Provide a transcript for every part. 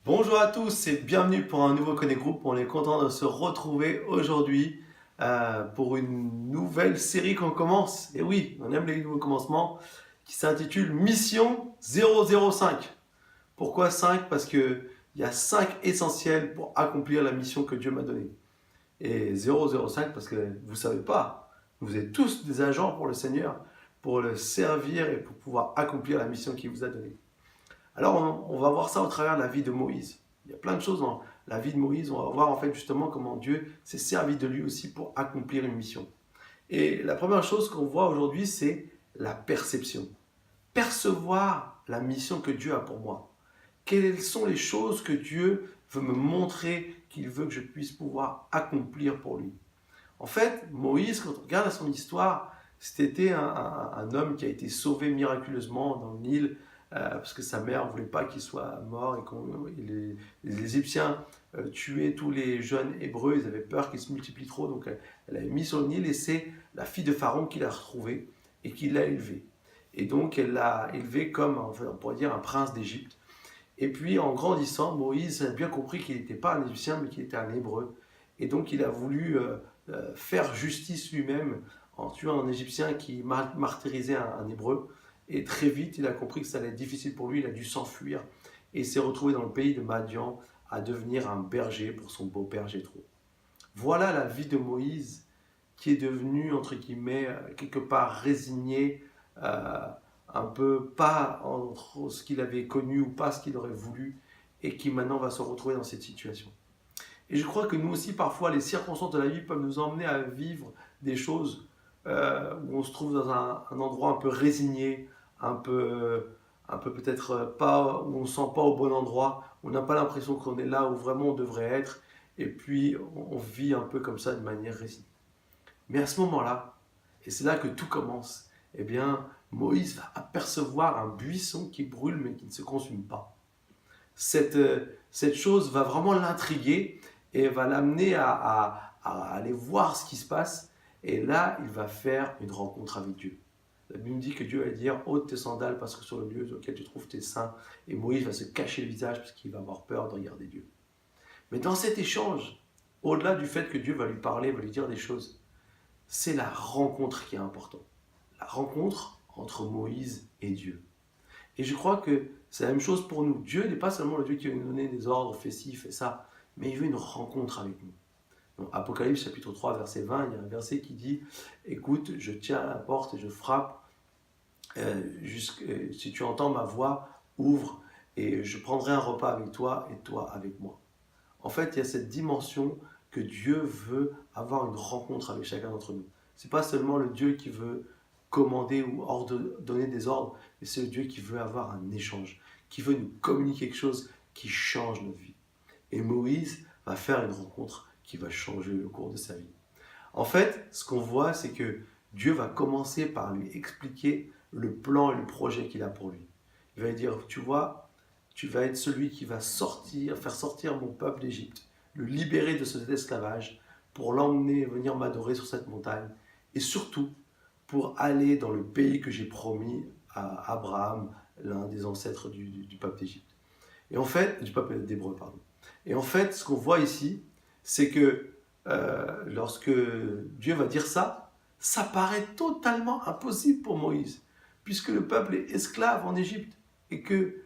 Bonjour à tous et bienvenue pour un nouveau Connect Group. On est content de se retrouver aujourd'hui pour une nouvelle série qu'on commence. Et oui, on aime les nouveaux commencements qui s'intitule Mission 005. Pourquoi 5? Parce qu'il y a 5 essentiels pour accomplir la mission que Dieu m'a donnée. Et 005 parce que vous ne savez pas, vous êtes tous des agents pour le Seigneur, pour le servir et pour pouvoir accomplir la mission qu'il vous a donnée. Alors, on va voir ça au travers de la vie de Moïse. Il y a plein de choses dans la vie de Moïse. On va voir en fait justement comment Dieu s'est servi de lui aussi pour accomplir une mission. Et la première chose qu'on voit aujourd'hui, c'est la perception. Percevoir la mission que Dieu a pour moi. Quelles sont les choses que Dieu veut me montrer, qu'il veut que je puisse pouvoir accomplir pour lui. En fait, Moïse, quand on regarde son histoire, c'était un homme qui a été sauvé miraculeusement dans le Nil parce que sa mère ne voulait pas qu'il soit mort et que les Égyptiens tuaient tous les jeunes Hébreux, ils avaient peur qu'ils se multiplient trop, donc elle l'avait mis sur le Nil et c'est la fille de Pharaon qui l'a retrouvé et qui l'a élevé. Et donc elle l'a élevé comme, enfin, on pourrait dire, un prince d'Égypte. Et puis en grandissant, Moïse a bien compris qu'il n'était pas un Égyptien mais qu'il était un Hébreu. Et donc il a voulu faire justice lui-même en tuant un Égyptien qui martyrisait un Hébreu. Et très vite, il a compris que ça allait être difficile pour lui, il a dû s'enfuir. Et il s'est retrouvé dans le pays de Madian à devenir un berger pour son beau-père Jéthro. Voilà la vie de Moïse qui est devenu, entre guillemets, quelque part résigné, un peu pas entre ce qu'il avait connu ou pas ce qu'il aurait voulu, et qui maintenant va se retrouver dans cette situation. Et je crois que nous aussi, parfois, les circonstances de la vie peuvent nous emmener à vivre des choses où on se trouve dans un endroit un peu résigné, un peu peut-être pas, où on ne se sent pas au bon endroit, où on n'a pas l'impression qu'on est là où vraiment on devrait être, et puis on vit un peu comme ça de manière résignée. Mais à ce moment-là, et c'est là que tout commence, eh bien, Moïse va apercevoir un buisson qui brûle mais qui ne se consume pas. Cette chose va vraiment l'intriguer et va l'amener à aller voir ce qui se passe. Et là, il va faire une rencontre avec Dieu. La Bible dit que Dieu va dire ôte tes sandales parce que sur le lieu auquel tu trouves tes saints. Et Moïse va se cacher le visage parce qu'il va avoir peur de regarder Dieu. Mais dans cet échange, au-delà du fait que Dieu va lui parler, va lui dire des choses, c'est la rencontre qui est importante. La rencontre entre Moïse et Dieu. Et je crois que c'est la même chose pour nous. Dieu n'est pas seulement le Dieu qui va nous donner des ordres, fais ci, fais ça, mais il veut une rencontre avec nous. Dans Apocalypse chapitre 3, verset 20, il y a un verset qui dit « Écoute, je tiens à la porte et je frappe, si tu entends ma voix, ouvre, et je prendrai un repas avec toi et toi avec moi. » En fait, il y a cette dimension que Dieu veut avoir une rencontre avec chacun d'entre nous. Ce n'est pas seulement le Dieu qui veut commander ou donner des ordres, mais c'est le Dieu qui veut avoir un échange, qui veut nous communiquer quelque chose qui change notre vie. Et Moïse va faire une rencontre qui va changer le cours de sa vie. En fait, ce qu'on voit, c'est que Dieu va commencer par lui expliquer le plan et le projet qu'il a pour lui. Il va lui dire, tu vois, tu vas être celui qui va faire sortir mon peuple d'Égypte, le libérer de cet esclavage, pour l'emmener venir m'adorer sur cette montagne, et surtout pour aller dans le pays que j'ai promis à Abraham, l'un des ancêtres du peuple d'Égypte. Et en fait, du peuple d'Hébreu, pardon. Et en fait, ce qu'on voit ici, c'est que lorsque Dieu va dire ça, ça paraît totalement impossible pour Moïse, puisque le peuple est esclave en Égypte, et que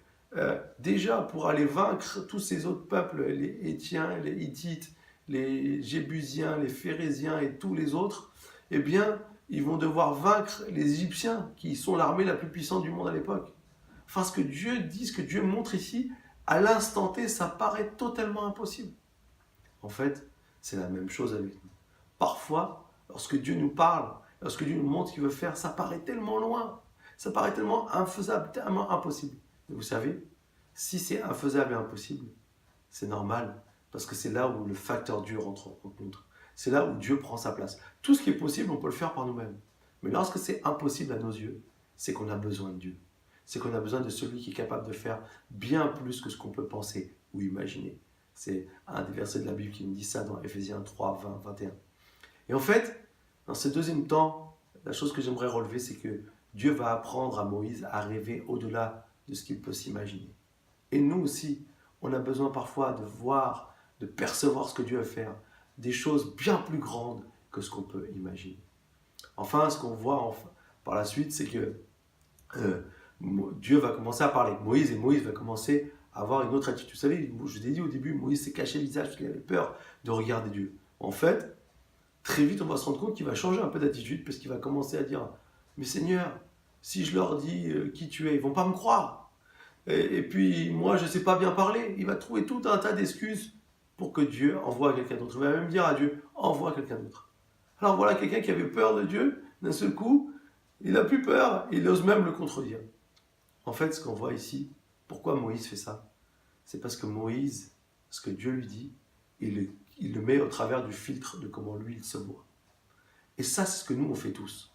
déjà pour aller vaincre tous ces autres peuples, les Hétiens, les Hittites, les Jébusiens, les Phérésiens et tous les autres, eh bien, ils vont devoir vaincre les Égyptiens, qui sont l'armée la plus puissante du monde à l'époque. Enfin, ce que Dieu dit, ce que Dieu montre ici, à l'instant T, ça paraît totalement impossible. En fait, c'est la même chose avec nous. Parfois, lorsque Dieu nous parle, lorsque Dieu nous montre ce qu'il veut faire, ça paraît tellement loin, ça paraît tellement infaisable, tellement impossible. Mais vous savez, si c'est infaisable et impossible, c'est normal, parce que c'est là où le facteur Dieu rentre en compte. C'est là où Dieu prend sa place. Tout ce qui est possible, on peut le faire par nous-mêmes. Mais lorsque c'est impossible à nos yeux, c'est qu'on a besoin de Dieu. C'est qu'on a besoin de celui qui est capable de faire bien plus que ce qu'on peut penser ou imaginer. C'est un des versets de la Bible qui nous dit ça dans Ephésiens 3, 20, 21. Et en fait, dans ce deuxième temps, la chose que j'aimerais relever, c'est que Dieu va apprendre à Moïse à rêver au-delà de ce qu'il peut s'imaginer. Et nous aussi, On a besoin parfois de voir, de percevoir ce que Dieu va faire, des choses bien plus grandes que ce qu'on peut imaginer. Enfin, ce qu'on voit par la suite, c'est que euh, Dieu va commencer à parler avec Moïse et Moïse va commencer à avoir une autre attitude. Vous savez, je vous ai dit au début, Moïse s'est caché le visage parce qu'il avait peur de regarder Dieu. En fait, très vite, on va se rendre compte qu'il va changer un peu d'attitude parce qu'il va commencer à dire « Mais Seigneur, si je leur dis qui tu es, ils ne vont pas me croire. Et puis, moi, je ne sais pas bien parler. » Il va trouver tout un tas d'excuses pour que Dieu envoie quelqu'un d'autre. Il va même dire à Dieu « Envoie quelqu'un d'autre. » Alors voilà quelqu'un qui avait peur de Dieu, d'un seul coup, il n'a plus peur, il ose même le contredire. En fait, ce qu'on voit ici, pourquoi Moïse fait ça? C'est parce que Moïse, ce que Dieu lui dit, il le met au travers du filtre de comment lui il se voit. Et ça, c'est ce que nous, on fait tous.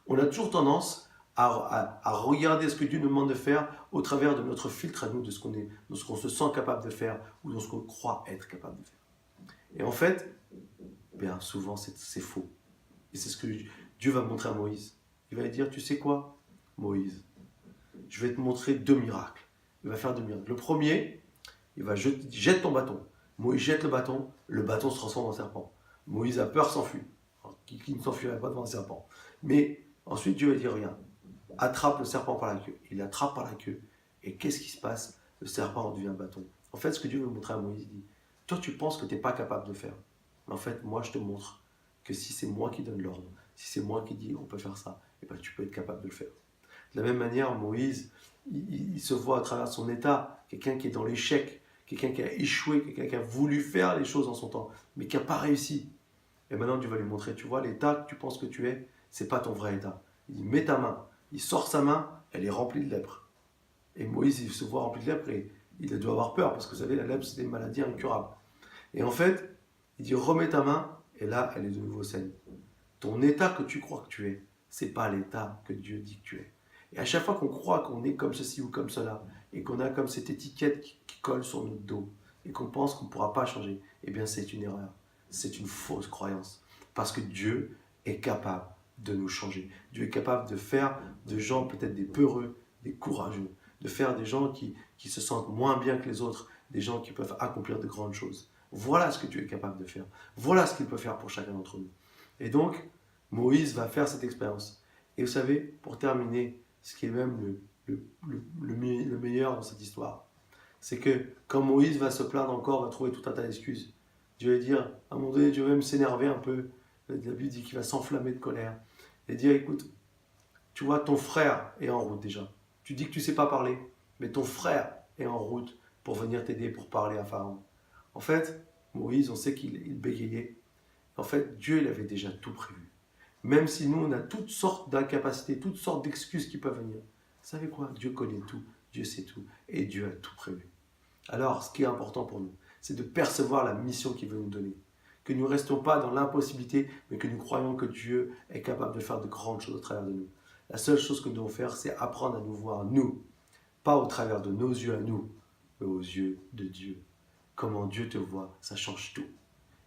On a toujours tendance à regarder ce que Dieu nous demande de faire au travers de notre filtre à nous, de ce qu'on se sent capable de faire ou de ce qu'on croit être capable de faire. Et en fait, bien souvent, c'est faux. Et c'est ce que Dieu va montrer à Moïse. Il va lui dire, tu sais quoi, Moïse, je vais te montrer 2 miracles. Il va faire 2 miracles. Le premier, jette ton bâton. Moïse jette le bâton se transforme en serpent. Moïse a peur, s'enfuit. Qui ne s'enfuirait pas devant un serpent. Mais ensuite, Dieu va dire, rien. Attrape le serpent par la queue. Il l'attrape par la queue. Et qu'est-ce qui se passe? Le serpent devient un bâton. En fait, ce que Dieu veut montrer à Moïse, il dit, toi, tu penses que tu n'es pas capable de faire. Mais en fait, moi, je te montre que si c'est moi qui donne l'ordre, si c'est moi qui dis on peut faire ça, et ben, tu peux être capable de le faire. De la même manière, Moïse, il se voit à travers son état, quelqu'un qui est dans l'échec, quelqu'un qui a échoué, quelqu'un qui a voulu faire les choses en son temps, mais qui n'a pas réussi. Et maintenant, Dieu va lui montrer, tu vois, l'état que tu penses que tu es, c'est pas ton vrai état. Il dit, mets ta main. Il sort sa main, elle est remplie de lèpre. Et Moïse, il se voit rempli de lèpre et il doit avoir peur, parce que vous savez, la lèpre, c'est une maladie incurable. Et en fait, il dit, remets ta main, et là, elle est de nouveau saine. Ton état que tu crois que tu es, c'est pas l'état que Dieu dit que tu es. Et à chaque fois qu'on croit qu'on est comme ceci ou comme cela, et qu'on a comme cette étiquette qui colle sur notre dos, et qu'on pense qu'on ne pourra pas changer, eh bien c'est une erreur. C'est une fausse croyance. Parce que Dieu est capable de nous changer. Dieu est capable de faire de gens peut-être des peureux, des courageux, de faire des gens qui se sentent moins bien que les autres, des gens qui peuvent accomplir de grandes choses. Voilà ce que Dieu est capable de faire. Voilà ce qu'il peut faire pour chacun d'entre nous. Et donc, Moïse va faire cette expérience. Et vous savez, pour terminer, ce qui est même le meilleur dans cette histoire, c'est que quand Moïse va se plaindre encore, va trouver tout un tas d'excuses, Dieu va dire, à un moment donné, Dieu va même s'énerver un peu. La Bible dit qu'il va s'enflammer de colère. Et dire, écoute, tu vois, ton frère est en route déjà. Tu dis que tu ne sais pas parler, mais ton frère est en route pour venir t'aider, pour parler à Pharaon. En fait, Moïse, on sait qu'il bégayait. En fait, Dieu, il avait déjà tout prévu. Même si nous, on a toutes sortes d'incapacités, toutes sortes d'excuses qui peuvent venir. Vous savez quoi? Dieu connaît tout, Dieu sait tout, et Dieu a tout prévu. Alors, ce qui est important pour nous, c'est de percevoir la mission qu'il veut nous donner. Que nous ne restons pas dans l'impossibilité, mais que nous croyons que Dieu est capable de faire de grandes choses au travers de nous. La seule chose que nous devons faire, c'est apprendre à nous voir, nous, pas au travers de nos yeux à nous, mais aux yeux de Dieu. Comment Dieu te voit, ça change tout.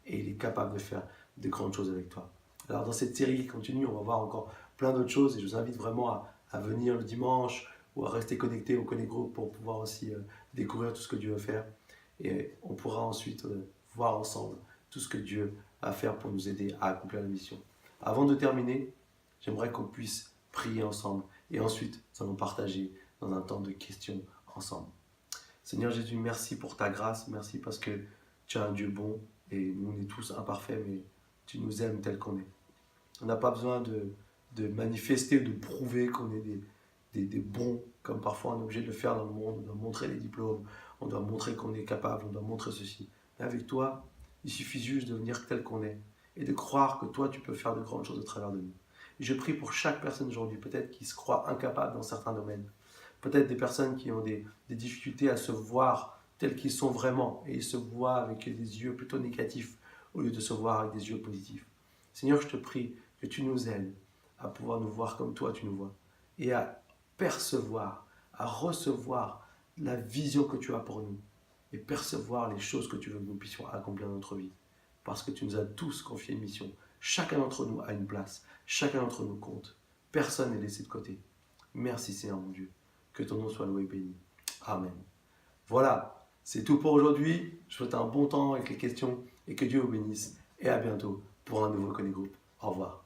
Et il est capable de faire de grandes choses avec toi. Alors dans cette série qui continue, on va voir encore plein d'autres choses et je vous invite vraiment à venir le dimanche ou à rester connecté au Connect Group pour pouvoir aussi découvrir tout ce que Dieu veut faire. Et on pourra ensuite voir ensemble tout ce que Dieu a à faire pour nous aider à accomplir la mission. Avant de terminer, j'aimerais qu'on puisse prier ensemble et ensuite nous allons partager dans un temps de questions ensemble. Seigneur Jésus, merci pour ta grâce, merci parce que tu es un Dieu bon et nous on est tous imparfaits, mais tu nous aimes tel qu'on est. On n'a pas besoin de manifester ou de prouver qu'on est des bons, comme parfois on est obligé de le faire dans le monde. On doit montrer les diplômes, on doit montrer qu'on est capable, on doit montrer ceci. Mais avec toi, il suffit juste de venir tel qu'on est et de croire que toi, tu peux faire de grandes choses au travers de nous. Et je prie pour chaque personne aujourd'hui, peut-être qui se croit incapable dans certains domaines, peut-être des personnes qui ont des difficultés à se voir tels qu'ils sont vraiment et ils se voient avec des yeux plutôt négatifs au lieu de se voir avec des yeux positifs. Seigneur, je te prie que tu nous aides à pouvoir nous voir comme toi tu nous vois et à percevoir, à recevoir la vision que tu as pour nous et percevoir les choses que tu veux que nous puissions accomplir dans notre vie. Parce que tu nous as tous confié une mission. Chacun d'entre nous a une place. Chacun d'entre nous compte. Personne n'est laissé de côté. Merci Seigneur mon Dieu. Que ton nom soit loué et béni. Amen. Voilà. C'est tout pour aujourd'hui. Je vous souhaite un bon temps avec les questions et que Dieu vous bénisse. Et à bientôt pour un nouveau Connect Group. Au revoir.